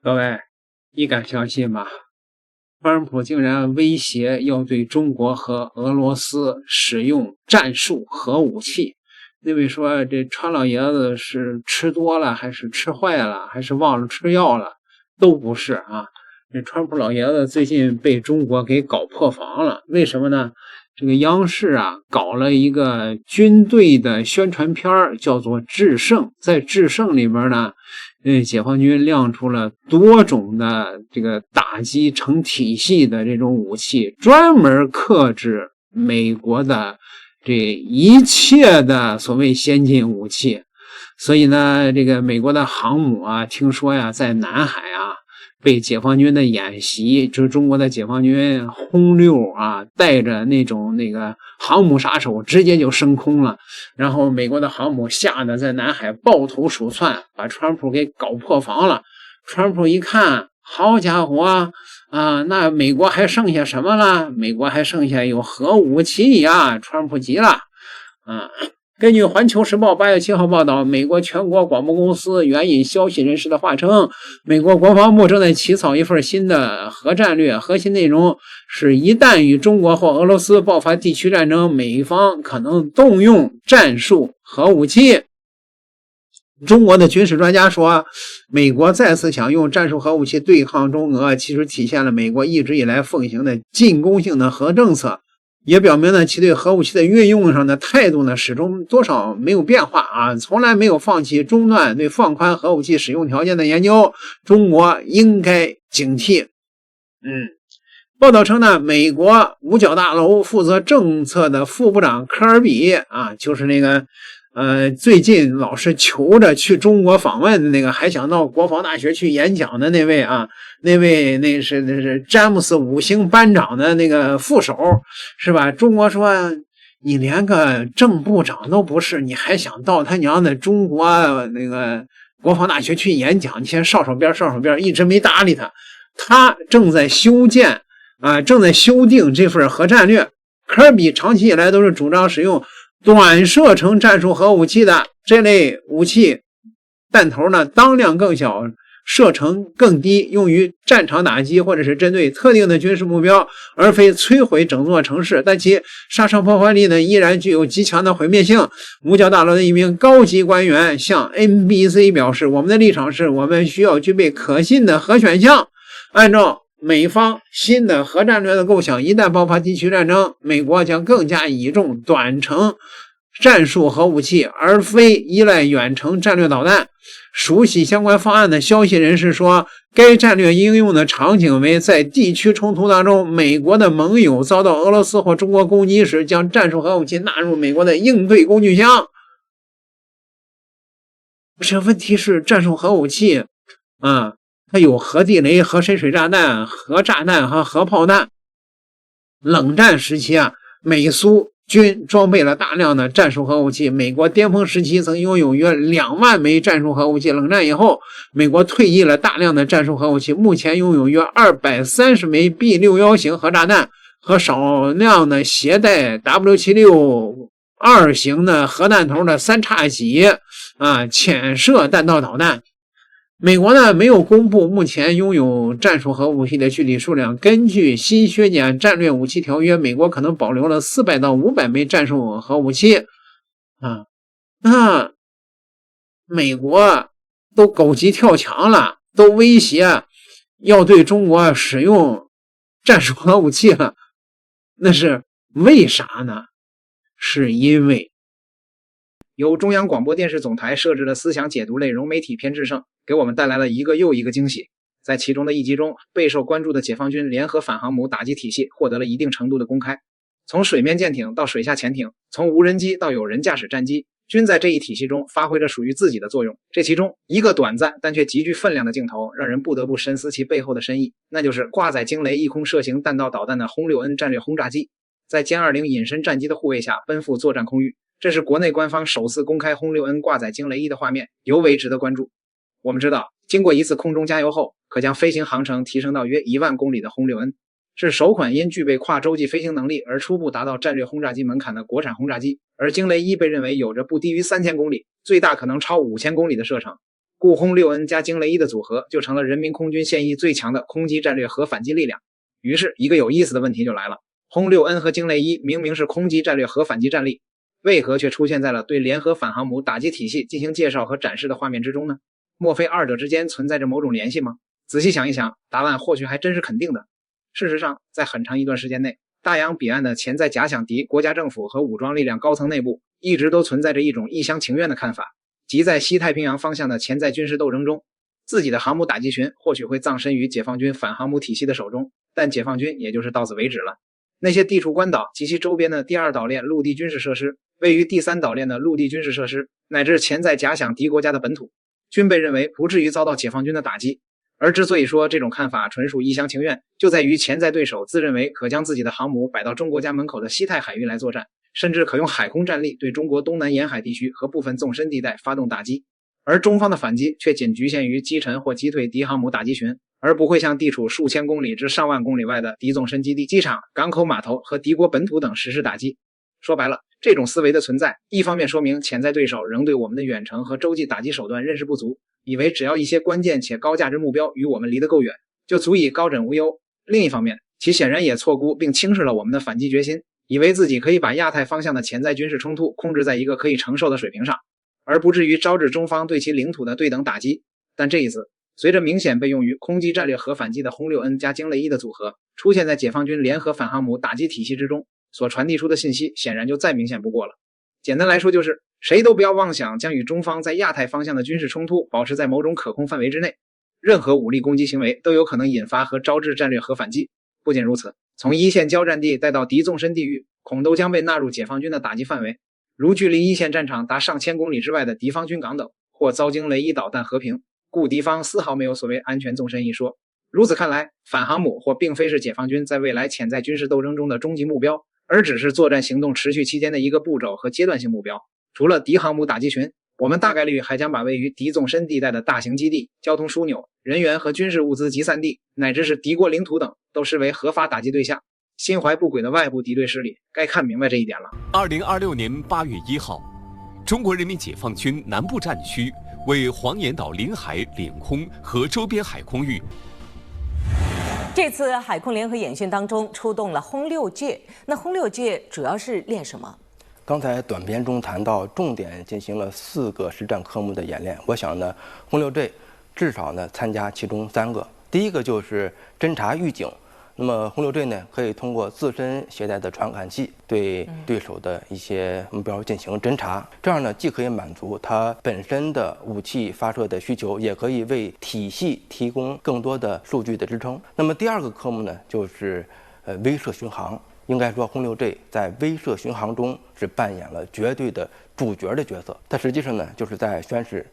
各位，你敢相信吗？特朗普竟然威胁要对中国和俄罗斯使用战术核武器。那位说这川老爷子是吃多了，还是吃坏了，还是忘了吃药了？都不是啊。这川普老爷子最近被中国给搞破防了，为什么呢？这个央视啊搞了一个军队的宣传片，叫做《制胜》。在《制胜》里边呢，解放军亮出了多种的这个打击成体系的这种武器，专门克制美国的这一切的所谓先进武器。所以呢，这个美国的航母啊，听说呀，在南海啊被解放军的演习，就是中国的解放军轰六啊，带着那个航母杀手直接就升空了，然后美国的航母吓得在南海抱头鼠窜，把川普给搞破防了。川普一看，好家伙啊，那美国还剩下什么了？美国还剩下有核武器呀！川普急了啊。根据《环球时报》8月7号报道，美国全国广播公司援引消息人士的话称，美国国防部正在起草一份新的核战略，核心内容是一旦与中国或俄罗斯爆发地区战争，美方可能动用战术核武器。中国的军事专家说，美国再次想用战术核武器对抗中俄，其实体现了美国一直以来奉行的进攻性的核政策，也表明呢，其对核武器的运用上的态度呢，始终多少没有变化啊，从来没有放弃中断对放宽核武器使用条件的研究。中国应该警惕。报道称呢，美国五角大楼负责政策的副部长科尔比啊，就是那个最近老是求着去中国访问的那个，还想到国防大学去演讲的那位啊，那是詹姆斯5星班长的那个副手，是吧？中国说你连个正部长都不是，你还想到他娘的中国那个国防大学去演讲？你先少手边，一直没搭理他。他正在修订这份核战略。科尔比长期以来都是主张使用短射程战术核武器的，这类武器弹头呢当量更小，射程更低，用于战场打击或者是针对特定的军事目标，而非摧毁整座城市，但其杀伤破坏力呢依然具有极强的毁灭性。五角大楼的一名高级官员向 NBC 表示，我们的立场是我们需要具备可信的核选项。按照美方新的核战略的构想，一旦爆发地区战争，美国将更加倚重短程战术核武器，而非依赖远程战略导弹。熟悉相关方案的消息人士说，该战略应用的场景为在地区冲突当中，美国的盟友遭到俄罗斯或中国攻击时，将战术核武器纳入美国的应对工具箱。这问题是战术核武器啊，它有核地雷、核深水炸弹、核炸弹和核炮弹。冷战时期啊，美苏军装备了大量的战术核武器，美国巅峰时期曾拥有约2万枚战术核武器。冷战以后，美国退役了大量的战术核武器，目前拥有约230枚 B61型核炸弹和少量的携带 W76-2型的核弹头的3叉戟潜射弹道导弹。美国呢没有公布目前拥有战术核武器的具体数量。根据新削减战略武器条约，美国可能保留了400到500枚战术核武器那美国都狗急跳墙了，都威胁要对中国使用战术核武器了，那是为啥呢？是因为由中央广播电视总台设置的思想解读类融媒体偏制胜，给我们带来了一个又一个惊喜。在其中的一集中，备受关注的解放军联合反航母打击体系获得了一定程度的公开。从水面舰艇到水下潜艇，从无人机到有人驾驶战机，均在这一体系中发挥着属于自己的作用。这其中一个短暂但却极具分量的镜头，让人不得不深思其背后的深意，那就是挂载惊雷一空射行弹道导弹的轰6N战略轰炸机，在歼20隐身战机的护卫下奔赴作战空域。这是国内官方首次公开轰6N挂载惊雷1的画面，尤为值得关注。我们知道，经过一次空中加油后，可将飞行航程提升到约1万公里的轰6N，是首款因具备跨洲际飞行能力而初步达到战略轰炸机门槛的国产轰炸机。而惊雷1被认为有着不低于3000公里，最大可能超5000公里的射程。故轰6N 加惊雷1的组合就成了人民空军现役最强的空击战略核反击力量。于是一个有意思的问题就来了，轰6N 和惊雷1明明是空击战略核反击战力，为何却出现在了对联合反航母打击体系进行介绍和展示的画面之中呢？莫非二者之间存在着某种联系吗？仔细想一想，答案或许还真是肯定的。事实上，在很长一段时间内，大洋彼岸的潜在假想敌国家政府和武装力量高层内部一直都存在着一种一厢情愿的看法，即在西太平洋方向的潜在军事斗争中，自己的航母打击群或许会葬身于解放军反航母体系的手中，但解放军也就是到此为止了。那些地处关岛及其周边的第2岛链陆地军事设施，位于第3岛链的陆地军事设施，乃至潜在假想敌国家的本土，均被认为不至于遭到解放军的打击。而之所以说这种看法纯属一厢情愿，就在于潜在对手自认为可将自己的航母摆到中国家门口的西太海域来作战，甚至可用海空战力对中国东南沿海地区和部分纵深地带发动打击，而中方的反击却仅局限于击沉或击退敌航母打击群，而不会向地处数千公里至上万公里外的敌纵深基地、机场、港口码头和敌国本土等实施打击。说白了，这种思维的存在，一方面说明潜在对手仍对我们的远程和洲际打击手段认识不足，以为只要一些关键且高价值目标与我们离得够远，就足以高枕无忧。另一方面，其显然也错估并轻视了我们的反击决心，以为自己可以把亚太方向的潜在军事冲突控制在一个可以承受的水平上，而不至于招致中方对其领土的对等打击。但这一次，随着明显被用于空击战略核反击的轰6N 加惊雷1的组合出现在解放军联合反航母打击体系之中，所传递出的信息显然就再明显不过了。简单来说就是，谁都不要妄想将与中方在亚太方向的军事冲突保持在某种可控范围之内，任何武力攻击行为都有可能引发和招致战略核反击。不仅如此，从一线交战地带到敌纵深地域，恐都将被纳入解放军的打击范围，如距离一线战场达上千公里之外的敌方军港等，或遭惊雷1导弹和平，故敌方丝毫没有所谓安全纵深一说。如此看来，反航母或并非是解放军在未来潜在军事斗争中的终极目标，而只是作战行动持续期间的一个步骤和阶段性目标。除了敌航母打击群，我们大概率还将把位于敌纵深地带的大型基地、交通枢纽、人员和军事物资集散地，乃至是敌国领土等，都视为合法打击对象。心怀不轨的外部敌对势力该看明白这一点了。2026年8月1号，中国人民解放军南部战区为黄岩岛领海、领空和周边海空域。这次海空联合演训当中出动了轰6J，那轰6J主要是练什么？刚才短片中谈到，重点进行了4个实战科目的演练。我想呢，轰6J至少呢参加其中3个。第一个就是侦察预警。那么轰6J呢，可以通过自身携带的传感器对对手的一些目标进行侦察，这样呢，既可以满足它本身的武器发射的需求，也可以为体系提供更多的数据的支撑。那么第2个科目呢，就是威慑巡航。应该说，轰6J在威慑巡航中是扮演了绝对的主角的角色。它实际上呢，就是在宣示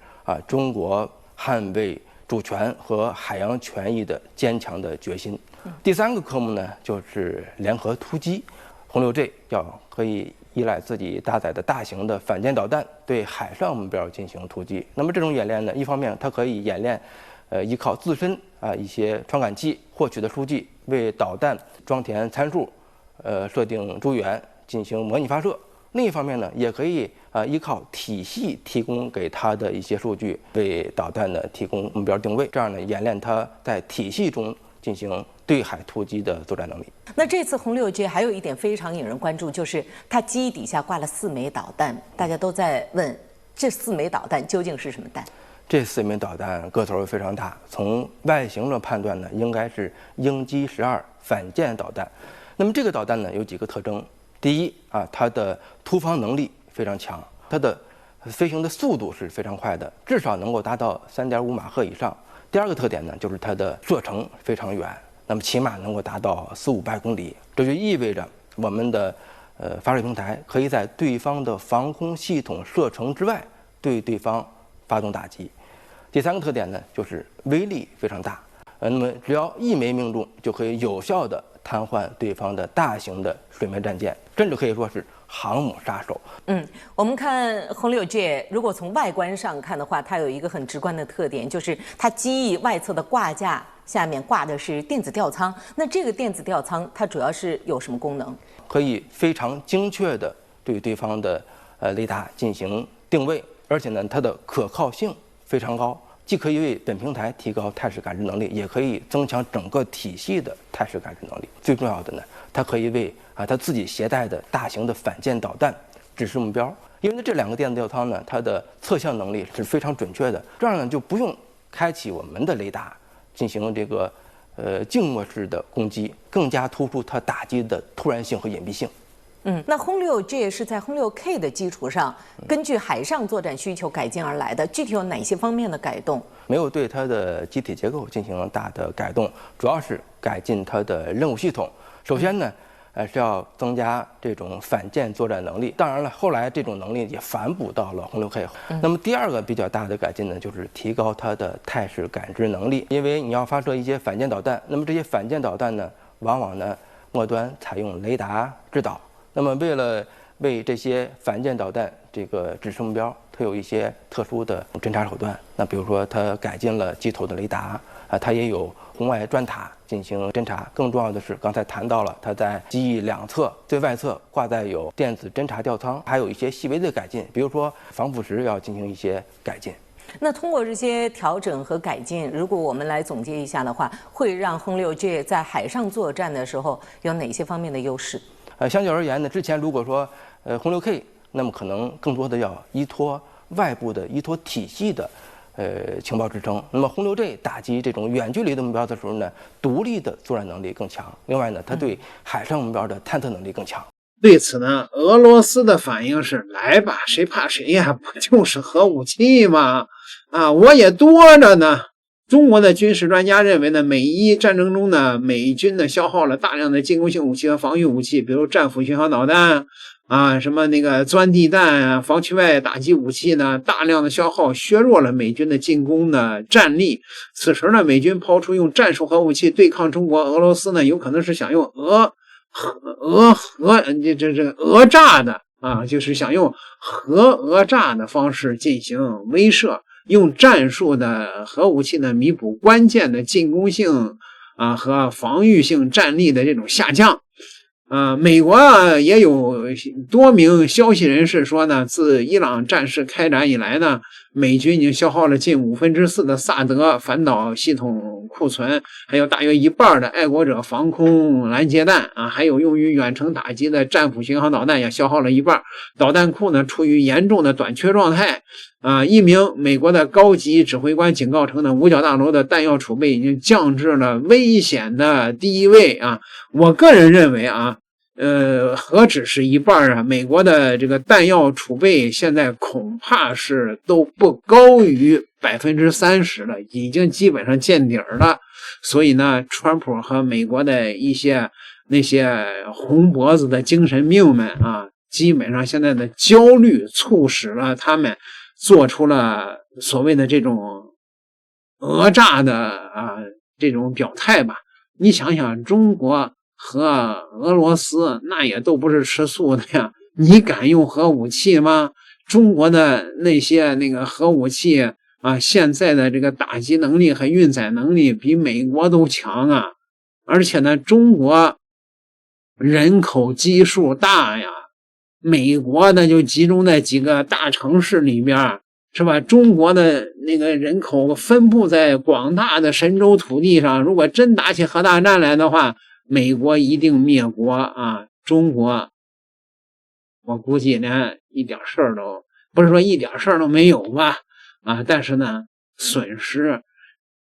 中国捍卫主权和海洋权益的坚强的决心。第3个科目呢，就是联合突击。轰6J可以依赖自己搭载的大型的反舰导弹对海上目标进行突击。那么这种演练呢，一方面它可以演练依靠自身一些传感器获取的数据，为导弹装填参数设定诸元进行模拟发射。另一方面呢，也可以依靠体系提供给它的一些数据，为导弹呢提供目标定位，这样呢演练它在体系中进行对海突击的作战能力。那这次轰6J还有一点非常引人关注，就是它机底下挂了4枚导弹，大家都在问这4枚导弹究竟是什么弹？这4枚导弹个头非常大，从外形的判断呢，应该是鹰击12反舰导弹。那么这个导弹呢有几个特征。第一它的突防能力非常强，它的飞行的速度是非常快的，至少能够达到3.5马赫以上。第2个特点呢，就是它的射程非常远，那么起码能够达到400-500公里。这就意味着我们的发射平台可以在对方的防空系统射程之外对对方发动打击。第3个特点呢，就是威力非常大。那么只要1枚命中，就可以有效的瘫痪对方的大型的水面战舰，甚至可以说是航母杀手。我们看轰6J，如果从外观上看的话，它有一个很直观的特点，就是它机翼外侧的挂架下面挂的是电子吊舱。那这个电子吊舱它主要是有什么功能？可以非常精确的对对方的雷达进行定位，而且呢，它的可靠性非常高。既可以为本平台提高态势感知能力，也可以增强整个体系的态势感知能力。最重要的呢，它可以为它自己携带的大型的反舰导弹指示目标。因为呢，这2个电子吊舱呢，它的测向能力是非常准确的，这样呢就不用开启我们的雷达进行这个静默式的攻击，更加突出它打击的突然性和隐蔽性。那轰6J是在轰6K 的基础上，根据海上作战需求改进而来的，具体有哪些方面的改动？没有对它的机体结构进行大的改动，主要是改进它的任务系统。首先呢，是要增加这种反舰作战能力。当然了，后来这种能力也反哺到了轰6K。那么第2个比较大的改进呢，就是提高它的态势感知能力。因为你要发射一些反舰导弹，那么这些反舰导弹呢，往往呢末端采用雷达制导。那么为了为这些反舰导弹这个指示目标，它有一些特殊的侦察手段。那比如说，它改进了机头的雷达它也有红外砖塔进行侦察。更重要的是，刚才谈到了它在机翼2侧最外侧挂载有电子侦察吊舱，还有一些细微的改进，比如说防腐蚀要进行一些改进。那通过这些调整和改进，如果我们来总结一下的话，会让轰6J在海上作战的时候有哪些方面的优势？相较而言呢，之前如果说轰6K，那么可能更多的要依托外部的依托体系的情报支撑。那么轰6J打击这种远距离的目标的时候呢，独立的作战能力更强。另外呢，它对海上目标的探测能力更强。对此呢，俄罗斯的反应是来吧，谁怕谁呀，不就是核武器吗？我也多着呢。中国的军事专家认为呢，美伊战争中呢，美军呢消耗了大量的进攻性武器和防御武器，比如战斧巡航导弹什么那个钻地弹防区外打击武器呢，大量的消耗削弱了美军的进攻的战力。此时呢，美军抛出用战术核武器对抗中国，俄罗斯呢有可能是想用讹诈的就是想用讹诈的方式进行威慑。用战术的核武器呢弥补关键的进攻性和防御性战力的这种下降。美国也有多名消息人士说呢，自伊朗战事开展以来呢，美军已经消耗了近4/5的萨德反导系统库存，还有大约1半的爱国者防空拦截弹还有用于远程打击的战斧巡航导弹也消耗了1半。导弹库呢处于严重的短缺状态。一名美国的高级指挥官警告称呢，五角大楼的弹药储备已经降至了危险的低位我个人认为何止是1半美国的这个弹药储备现在恐怕是都不高于30%了，已经基本上见底了。所以呢，川普和美国的那些红脖子的精神病们基本上现在的焦虑促使了他们做出了所谓的这种讹诈的这种表态吧。你想想，中国和俄罗斯那也都不是吃素的呀，你敢用核武器吗？中国的那些那个核武器现在的这个打击能力和运载能力比美国都强而且呢，中国人口基数大呀，美国呢就集中在几个大城市里边，是吧？中国的那个人口分布在广大的神州土地上，如果真打起核大战来的话，美国一定灭国中国我估计连一点事儿都不是说一点事儿都没有吧但是呢，损失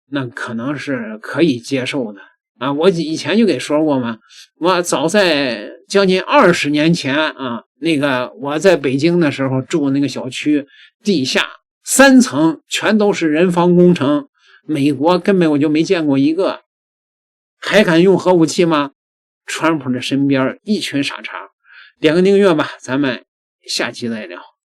那可能是可以接受的我以前就给说过嘛，我早在将近20年前那个我在北京的时候住那个小区，地下3层全都是人防工程，美国根本我就没见过一个。还敢用核武器吗？川普的身边一群傻叉。点个订阅吧，咱们下期再聊。